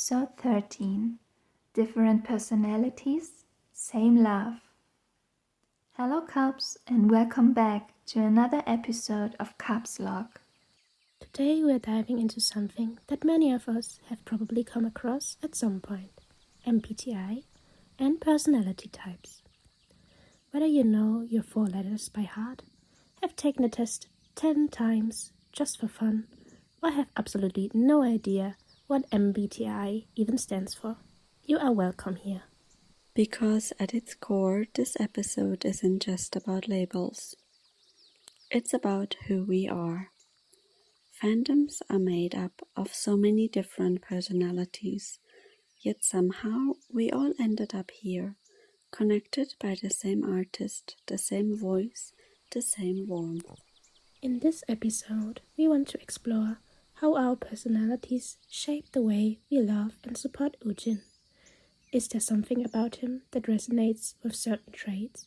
Episode 13. Different personalities, same love. Hello Cubs and welcome back to another episode of Cubslog. Today we're diving into something that many of us have probably come across at some point: MBTI and personality types. Whether you know your 4 letters by heart, have taken the test 10 times just for fun, or have absolutely no idea what MBTI even stands for, you are welcome here. Because at its core, this episode isn't just about labels. It's about who we are. Fandoms are made up of so many different personalities, yet somehow we all ended up here, connected by the same artist, the same voice, the same warmth. In this episode, we want to explore how our personalities shape the way we love and support Woojin. Is there something about him that resonates with certain traits?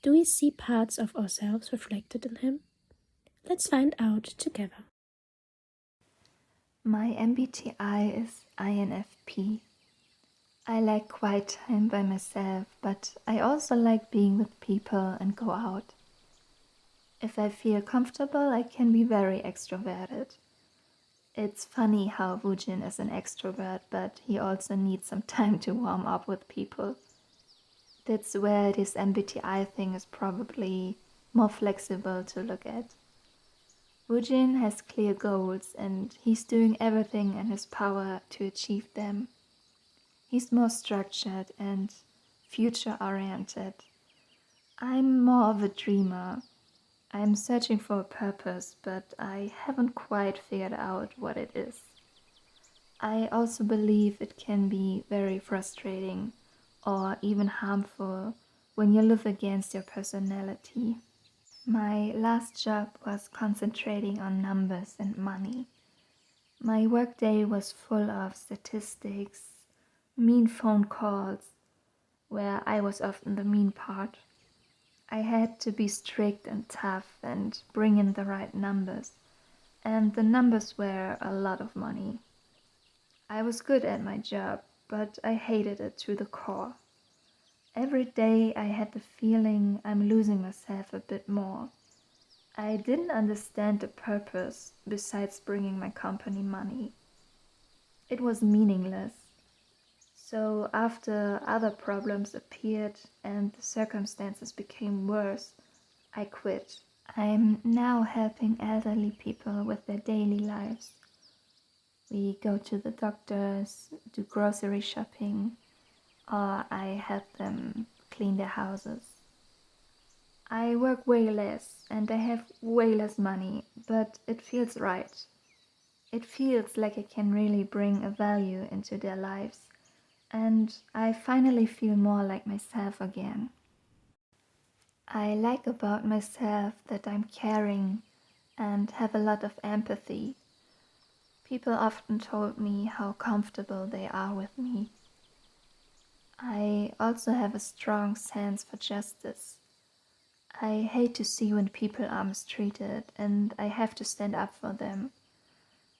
Do we see parts of ourselves reflected in him? Let's find out together. My MBTI is INFP. I like quiet time by myself, but I also like being with people and go out. If I feel comfortable, I can be very extroverted. It's funny how Woojin is an extrovert, but he also needs some time to warm up with people. That's where this MBTI thing is probably more flexible to look at. Woojin has clear goals and he's doing everything in his power to achieve them. He's more structured and future-oriented. I'm more of a dreamer. I'm searching for a purpose, but I haven't quite figured out what it is. I also believe it can be very frustrating or even harmful when you live against your personality. My last job was concentrating on numbers and money. My workday was full of statistics, mean phone calls, where I was often the mean part. I had to be strict and tough and bring in the right numbers, and the numbers were a lot of money. I was good at my job, but I hated it to the core. Every day I had the feeling I'm losing myself a bit more. I didn't understand the purpose besides bringing my company money. It was meaningless. So after other problems appeared and the circumstances became worse, I quit. I'm now helping elderly people with their daily lives. We go to the doctors, do grocery shopping, or I help them clean their houses. I work way less and I have way less money, but it feels right. It feels like I can really bring a value into their lives. And I finally feel more like myself again. I like about myself that I'm caring and have a lot of empathy. People often told me how comfortable they are with me. I also have a strong sense for justice. I hate to see when people are mistreated and I have to stand up for them.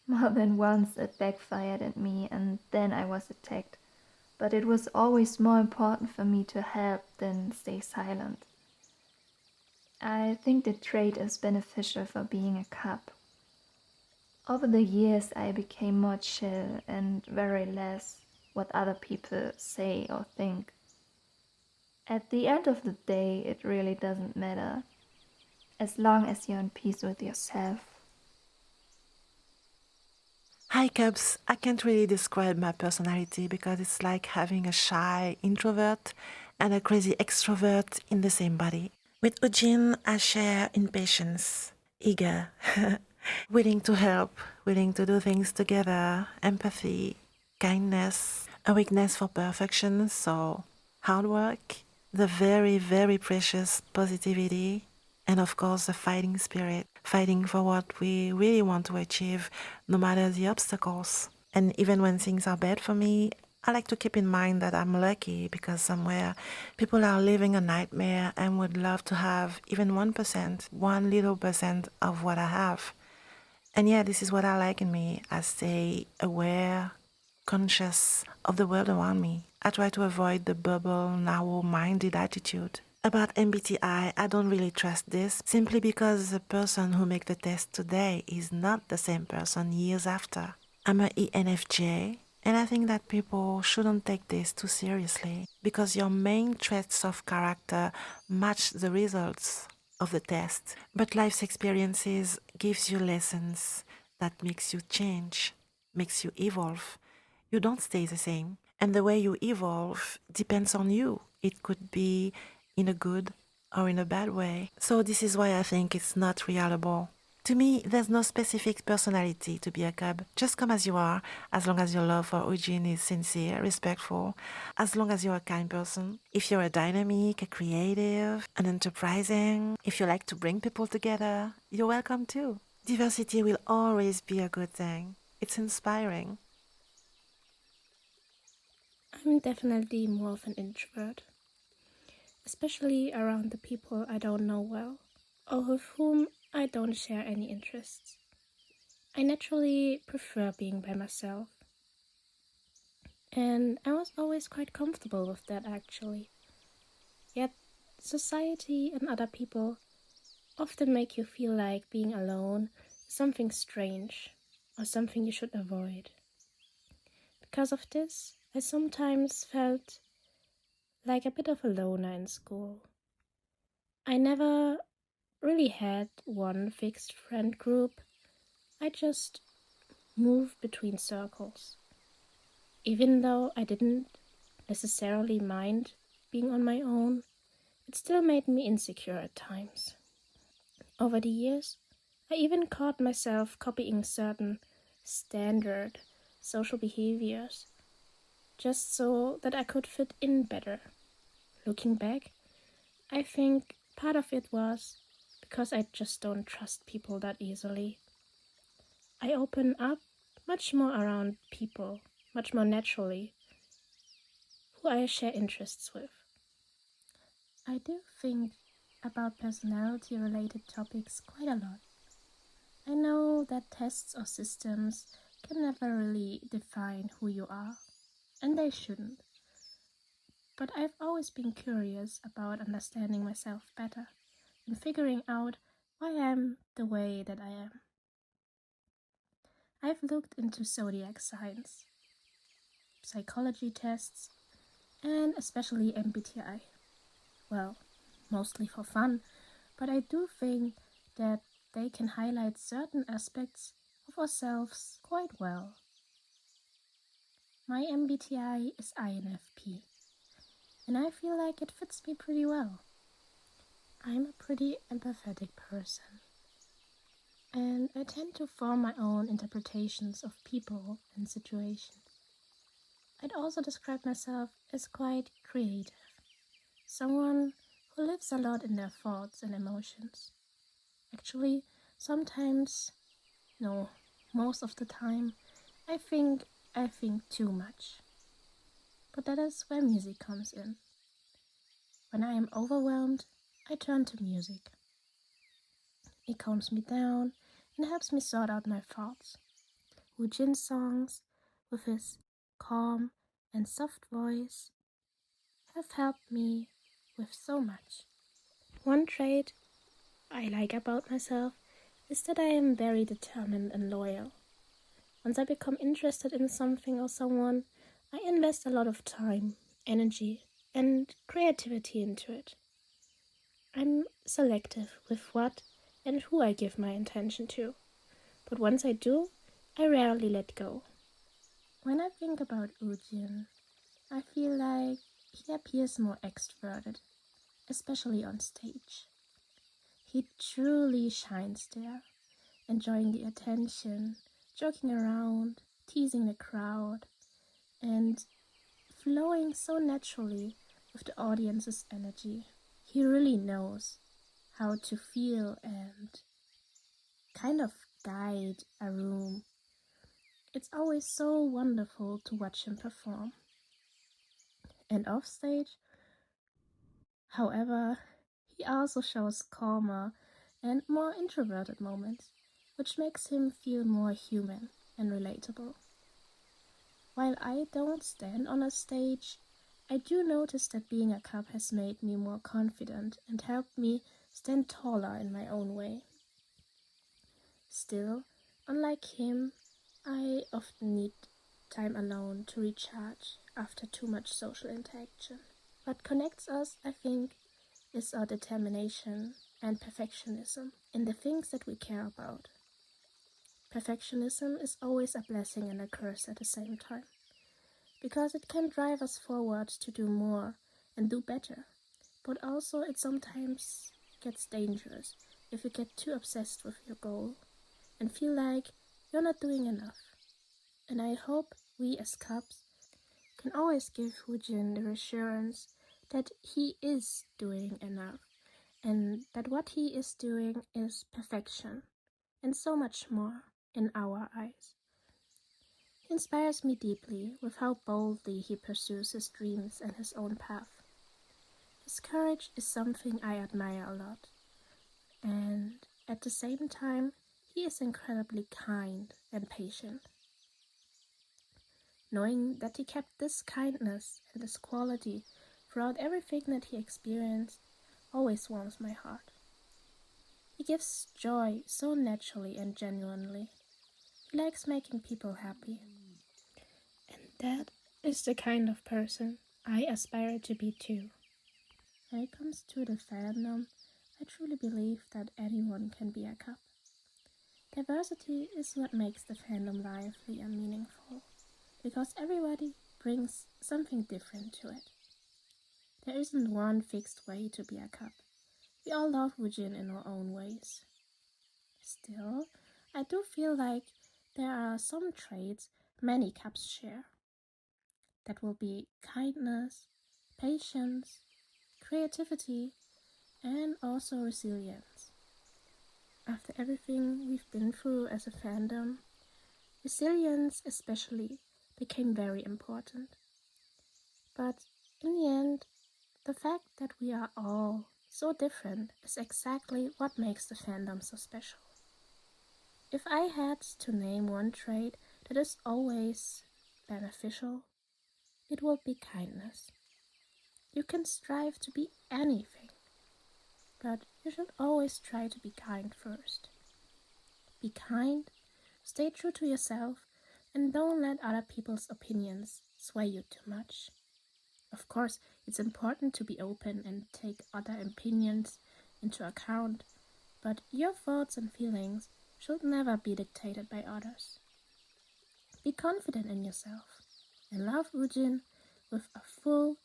More than once it backfired at me and then I was attacked. But it was always more important for me to help than stay silent. I think the trait is beneficial for being a cub. Over the years I became more chill and very less what other people say or think. At the end of the day, it really doesn't matter, as long as you're in peace with yourself. Hi Cubs, I can't really describe my personality because it's like having a shy introvert and a crazy extrovert in the same body. With Woojin, I share impatience, eager, willing to help, willing to do things together, empathy, kindness, a weakness for perfection, so hard work, the very, very precious positivity, and of course the fighting spirit, fighting for what we really want to achieve, no matter the obstacles. And even when things are bad for me, I like to keep in mind that I'm lucky because somewhere people are living a nightmare and would love to have even 1%, 1 little% of what I have. And yeah, this is what I like in me. I stay aware, conscious of the world around me. I try to avoid the bubble, narrow-minded attitude. About MBTI, I don't really trust this, simply because the person who made the test today is not the same person years after. I'm a ENFJ, and I think that people shouldn't take this too seriously, because your main traits of character match the results of the test. But life's experiences gives you lessons that makes you change, makes you evolve. You don't stay the same. And the way you evolve depends on you. It could be in a good or in a bad way. So this is why I think it's not reliable. To me, there's no specific personality to be a cub. Just come as you are, as long as your love for Woojin is sincere, respectful, as long as you're a kind person. If you're a dynamic, a creative, an enterprising, if you like to bring people together, you're welcome too. Diversity will always be a good thing. It's inspiring. I'm definitely more of an introvert, especially around the people I don't know well, or with whom I don't share any interests. I naturally prefer being by myself, and I was always quite comfortable with that actually. Yet, society and other people often make you feel like being alone is something strange or something you should avoid. Because of this, I sometimes felt like a bit of a loner in school. I never really had one fixed friend group. I just moved between circles. Even though I didn't necessarily mind being on my own, it still made me insecure at times. Over the years, I even caught myself copying certain standard social behaviors just so that I could fit in better. Looking back, I think part of it was because I just don't trust people that easily. I open up much more around people, much more naturally, who I share interests with. I do think about personality-related topics quite a lot. I know that tests or systems can never really define who you are, and they shouldn't. But I've always been curious about understanding myself better and figuring out why I'm the way that I am. I've looked into zodiac signs, psychology tests, and especially MBTI. Well, mostly for fun, but I do think that they can highlight certain aspects of ourselves quite well. My MBTI is INFP, and I feel like it fits me pretty well. I'm a pretty empathetic person, and I tend to form my own interpretations of people and situations. I'd also describe myself as quite creative, someone who lives a lot in their thoughts and emotions. Actually, sometimes, no, most of the time, I think too much. But that is where music comes in. When I am overwhelmed, I turn to music. It calms me down and helps me sort out my thoughts. Woojin's songs, with his calm and soft voice, have helped me with so much. One trait I like about myself is that I am very determined and loyal. Once I become interested in something or someone, I invest a lot of time, energy, and creativity into it. I'm selective with what and who I give my attention to, but once I do, I rarely let go. When I think about Woojin, I feel like he appears more extroverted, especially on stage. He truly shines there, enjoying the attention, joking around, teasing the crowd, and flowing so naturally with the audience's energy. He really knows how to feel and kind of guide a room. It's always so wonderful to watch him perform. And off stage, however, he also shows calmer and more introverted moments, which makes him feel more human and relatable. While I don't stand on a stage, I do notice that being a cub has made me more confident and helped me stand taller in my own way. Still, unlike him, I often need time alone to recharge after too much social interaction. What connects us, I think, is our determination and perfectionism in the things that we care about. Perfectionism is always a blessing and a curse at the same time, because it can drive us forward to do more and do better, but also it sometimes gets dangerous if you get too obsessed with your goal and feel like you're not doing enough. And I hope we as cubs can always give Woojin the reassurance that he is doing enough and that what he is doing is perfection and so much more in our eyes. He inspires me deeply with how boldly he pursues his dreams and his own path. His courage is something I admire a lot, and at the same time, he is incredibly kind and patient. Knowing that he kept this kindness and this quality throughout everything that he experienced always warms my heart. He gives joy so naturally and genuinely. He likes making people happy. And that is the kind of person I aspire to be too. When it comes to the fandom, I truly believe that anyone can be a cub. Diversity is what makes the fandom lively and meaningful, because everybody brings something different to it. There isn't one fixed way to be a cub. We all love Woojin in our own ways. Still, I do feel like there are some traits many cubs share. That will be kindness, patience, creativity, and also resilience. After everything we've been through as a fandom, resilience especially became very important. But in the end, the fact that we are all so different is exactly what makes the fandom so special. If I had to name one trait that is always beneficial, it will be kindness. You can strive to be anything, but you should always try to be kind first. Be kind, stay true to yourself, and don't let other people's opinions sway you too much. Of course, it's important to be open and take other opinions into account, but your thoughts and feelings should never be dictated by others. Be confident in yourself and love Woojin with a full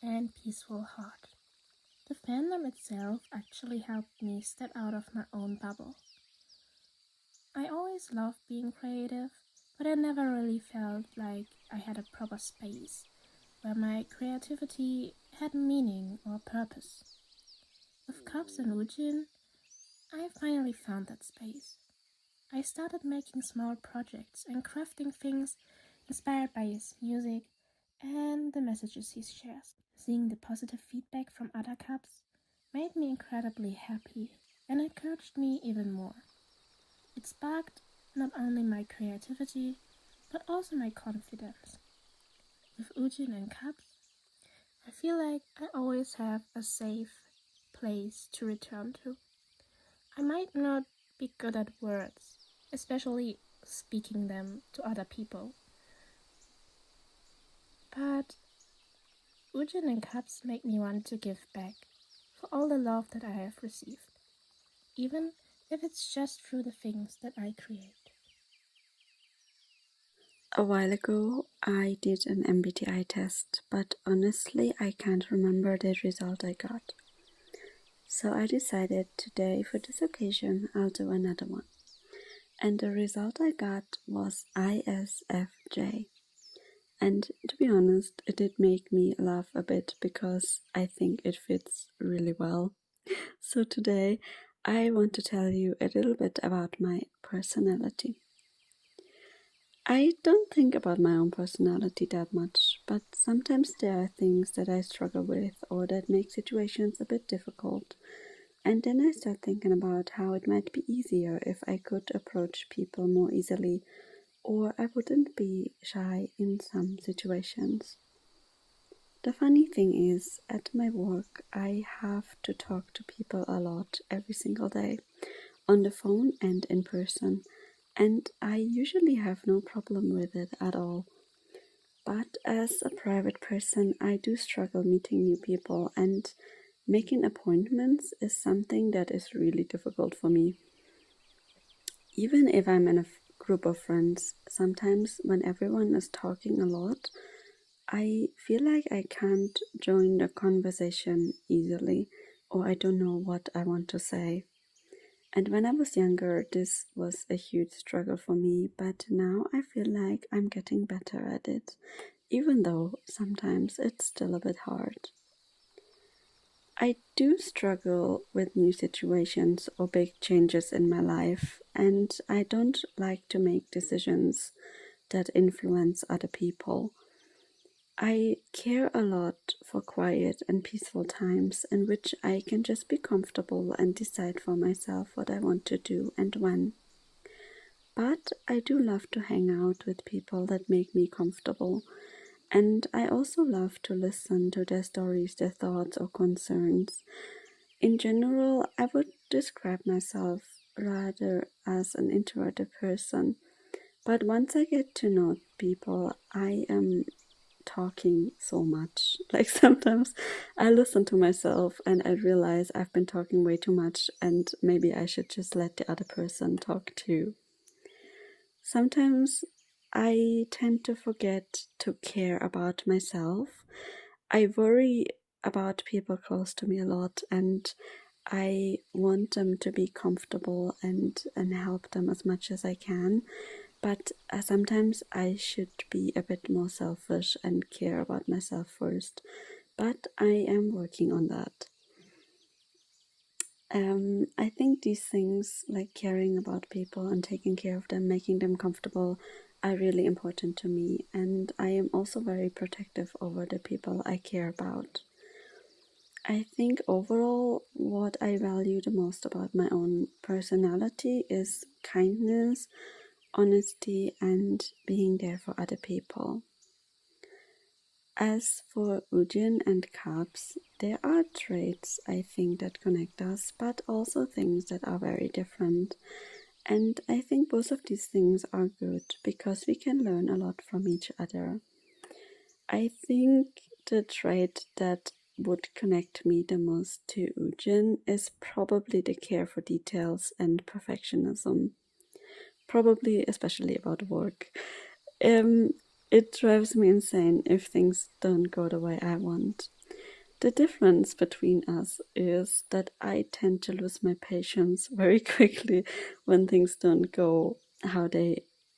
and peaceful heart. The fandom itself actually helped me step out of my own bubble. I always loved being creative, but I never really felt like I had a proper space where my creativity had meaning or purpose. With Cubs and Woojin, I finally found that space. I started making small projects and crafting things inspired by his music and the messages he shares. Seeing the positive feedback from other Cubs made me incredibly happy and encouraged me even more. It sparked not only my creativity, but also my confidence. With Woojin and Cubs, I feel like I always have a safe place to return to. I might not be good at words, especially speaking them to other people, but Woojin and Cubs make me want to give back for all the love that I have received, even if it's just through the things that I create. A while ago, I did an MBTI test, but honestly, I can't remember the result I got. So I decided today, for this occasion, I'll do another one. And the result I got was ISFJ. And to be honest, it did make me laugh a bit because I think it fits really well. So today, I want to tell you a little bit about my personality. I don't think about my own personality that much, but sometimes there are things that I struggle with or that make situations a bit difficult. And then I start thinking about how it might be easier if I could approach people more easily or I wouldn't be shy in some situations. The funny thing is, at my work, I have to talk to people a lot every single day, on the phone and in person, and I usually have no problem with it at all. But as a private person, I do struggle meeting new people, and making appointments is something that is really difficult for me. Even if I'm in a group of friends, sometimes when everyone is talking a lot, I feel like I can't join the conversation easily, or I don't know what I want to say. And when I was younger, this was a huge struggle for me, but now I feel like I'm getting better at it, even though sometimes it's still a bit hard. I do struggle with new situations or big changes in my life, and I don't like to make decisions that influence other people. I care a lot for quiet and peaceful times in which I can just be comfortable and decide for myself what I want to do and when. But I do love to hang out with people that make me comfortable, and I also love to listen to their stories, their thoughts or concerns. In general, I would describe myself rather as an introverted person, but once I get to know people, I am talking so much. Like sometimes I listen to myself and I realize I've been talking way too much and maybe I should just let the other person talk too. Sometimes I tend to forget to care about myself. I worry about people close to me a lot, and I want them to be comfortable and help them as much as I can. But sometimes I should be a bit more selfish and care about myself first. But I am working on that. I think these things, like caring about people and taking care of them, making them comfortable, are really important to me. And I am also very protective over the people I care about. I think overall, what I value the most about my own personality is kindness, honesty, and being there for other people. As for Woojin and 𝓒𝓾𝓷, there are traits I think that connect us, but also things that are very different. And I think both of these things are good because we can learn a lot from each other. I think the trait that would connect me the most to Woojin is probably the care for details and perfectionism. Probably especially about work. It drives me insane if things don't go the way I want. The difference between us is that I tend to lose my patience very quickly when things don't go how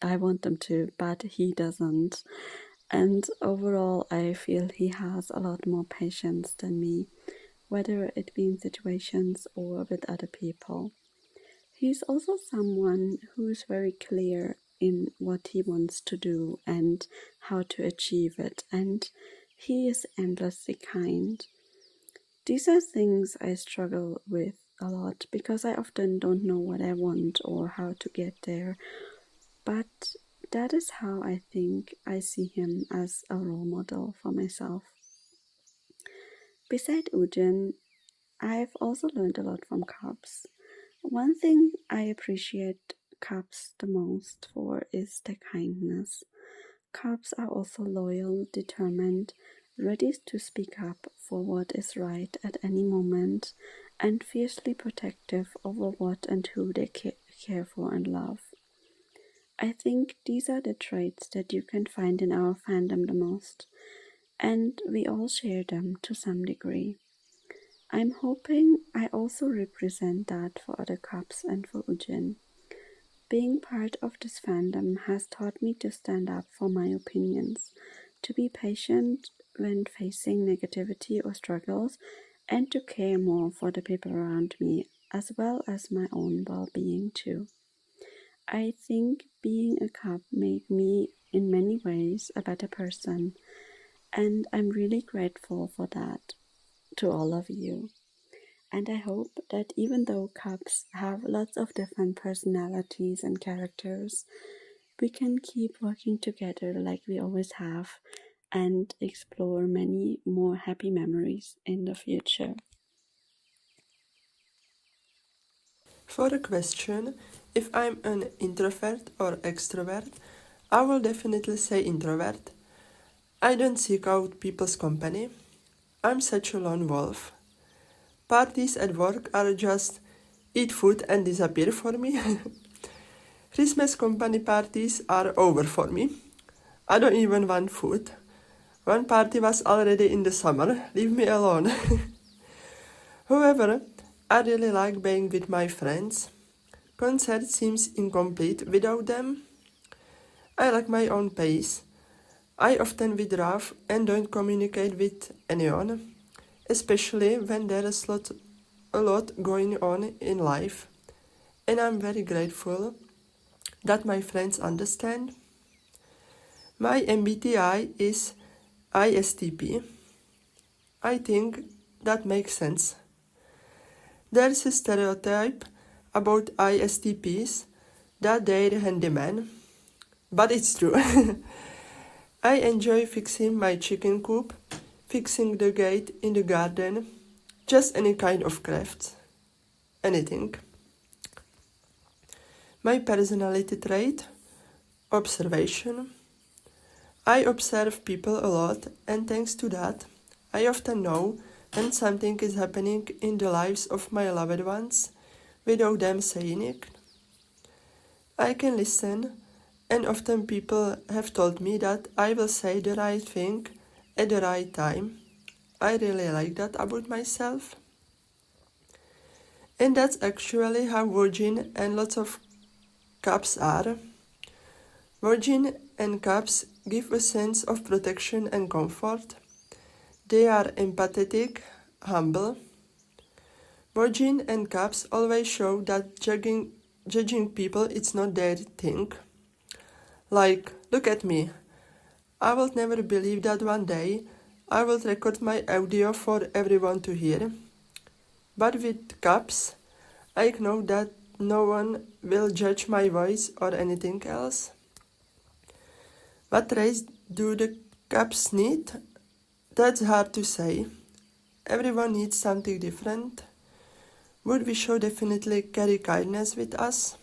I want them to, but he doesn't. And overall, I feel he has a lot more patience than me, whether it be in situations or with other people. He's also someone who's very clear in what he wants to do and how to achieve it, and he is endlessly kind. These are things I struggle with a lot because I often don't know what I want or how to get there, but that is how I think I see him as a role model for myself. Beside Woojin, I've also learned a lot from 𝓒𝓾𝓷. One thing I appreciate 𝓒𝓾𝓷 the most for is their kindness. 𝓒𝓾𝓷s are also loyal, determined, ready to speak up for what is right at any moment, and fiercely protective over what and who they care for and love. I think these are the traits that you can find in our fandom the most, and we all share them to some degree. I'm hoping I also represent that for other 𝓒𝓾𝓷s and for Woojin. Being part of this fandom has taught me to stand up for my opinions, to be patient when facing negativity or struggles, and to care more for the people around me, as well as my own well-being too. I think being a 𝓒𝓾𝓷 made me, in many ways, a better person, and I'm really grateful for that to all of you. And I hope that even though 𝓒𝓾𝓷s have lots of different personalities and characters, we can keep working together like we always have and explore many more happy memories in the future. For a question, if I'm an introvert or extrovert, I will definitely say introvert. I don't seek out people's company. I'm such a lone wolf. Parties at work are just eat food and disappear for me. Christmas company parties are over for me. I don't even want food. One party was already in the summer. Leave me alone. However, I really like being with my friends. Concert seems incomplete without them. I like my own pace. I often withdraw and don't communicate with anyone, especially when there is a lot going on in life. And I'm very grateful that my friends understand. My MBTI is ISTP. I think that makes sense. There's a stereotype about ISTPs that they're handyman, but it's true. I enjoy fixing my chicken coop, fixing the gate in the garden, just any kind of craft, anything. My personality trait, observation. I observe people a lot, and thanks to that, I often know when something is happening in the lives of my loved ones without them saying it. I can listen, and often people have told me that I will say the right thing at the right time. I really like that about myself. And that's actually how Woojin and lots of cubs are. Woojin and cubs give a sense of protection and comfort. They are empathetic, humble. Woojin and cubs always show that judging people it's not their thing. Like, look at me. I will never believe that one day I will record my audio for everyone to hear. But with cubs, I know that no one will judge my voice or anything else. What traits do the cubs need? That's hard to say. Everyone needs something different. Would we show definitely carry kindness with us?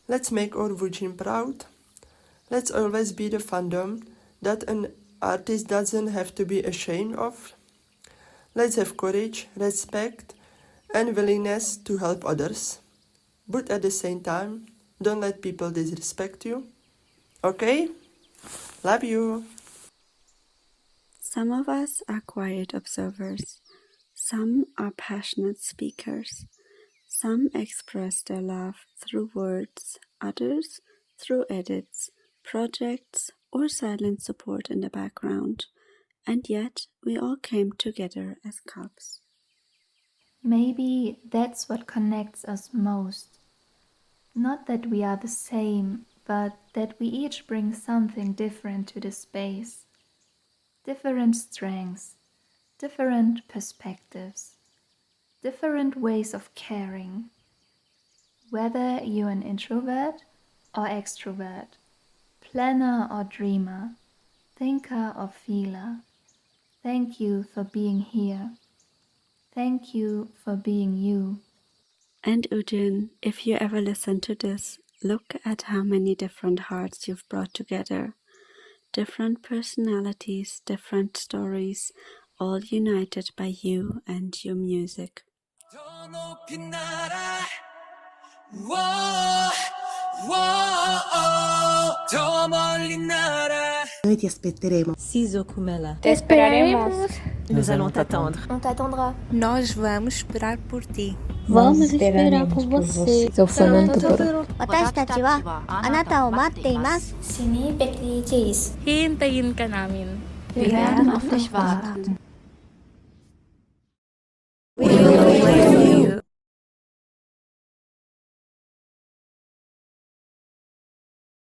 Let's make our Woojin proud. Let's always be the fandom that an artist doesn't have to be ashamed of. Let's have courage, respect, and willingness to help others. But at the same time, don't let people disrespect you. Okay? Love you! Some of us are quiet observers. Some are passionate speakers. Some express their love through words, others through edits, projects, or silent support in the background. And yet, we all came together as cubs. Maybe that's what connects us most. Not that we are the same, but that we each bring something different to the space. Different strengths, different perspectives, different ways of caring. Whether you're an introvert or extrovert, planner or dreamer, thinker or feeler, thank you for being here. Thank you for being you. And Woojin, if you ever listen to this, look at how many different hearts you've brought together. Different personalities, different stories, all united by you and your music. 더 높은 나라 더 멀리 나라 Noi ti aspetteremo. 𝓒𝓾𝓫𝓼. Te esperaremos. Nous allons t'attendre. On t'attendra. Nós vamos esperar por ti. Vamos esperar por você.私たちはあなたを待っています。 Sinipekli Cheese. Hintayin ka namin. Wir werden auf dich warten.